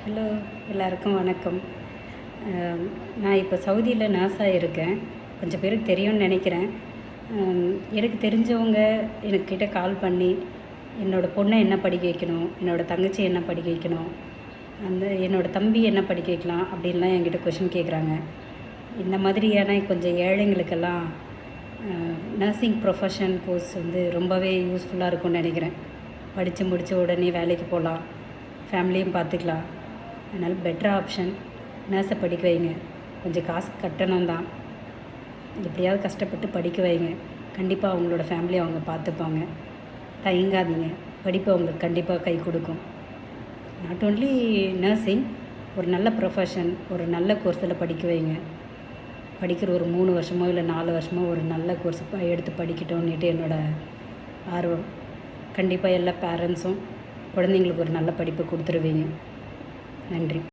Hello, எல்லாருக்கும் வணக்கம். நான் இப்போ சவுதியில் நர்ஸாக இருக்கேன். கொஞ்சம் பேருக்கு தெரியும்னு நினைக்கிறேன். எனக்கு தெரிஞ்சவங்க எனக்கிட்ட கால் பண்ணி, என்னோடய பொண்ணை என்ன படிக்க வைக்கணும், என்னோடய தங்கச்சி என்ன படிக்க வைக்கணும், என்னோடய தம்பி என்ன படிக்க வைக்கலாம் அப்படின்லாம் என்கிட்ட கொஷின் கேட்குறாங்க. இந்த மாதிரியான கொஞ்சம் ஏழைங்களுக்கெல்லாம் நர்சிங் ப்ரொஃபஷன் கோர்ஸ் ரொம்பவே யூஸ்ஃபுல்லாக இருக்கும்னு நினைக்கிறேன். படித்து முடித்த உடனே வேலைக்கு போகலாம், ஃபேமிலியும் பார்த்துக்கலாம். அதனால் பெட்டர் ஆப்ஷன் நர்ஸை படிக்க வைங்க. கொஞ்சம் காசு கட்டணும் தான், எப்படியாவது கஷ்டப்பட்டு படிக்க வைங்க. கண்டிப்பாக அவங்களோட ஃபேமிலியை அவங்க பார்த்துப்பாங்க. தயங்காதீங்க, படிப்பு அவங்களுக்கு கண்டிப்பாக கை கொடுக்கும். நாட் ஓன்லி நர்சிங், ஒரு நல்ல ப்ரொஃபஷன், ஒரு நல்ல கோர்ஸில் படிக்க வைங்க. படிக்கிற ஒரு 3 வருஷமோ இல்லை 4 வருஷமோ ஒரு நல்ல கோர்ஸ் எடுத்து படிக்கட்டோன்னுட்டு என்னோடய ஆர்வம். கண்டிப்பாக எல்லா பேரண்ட்ஸும் குழந்தைங்களுக்கு ஒரு நல்ல படிப்பு கொடுத்துருவீங்க. நன்றி.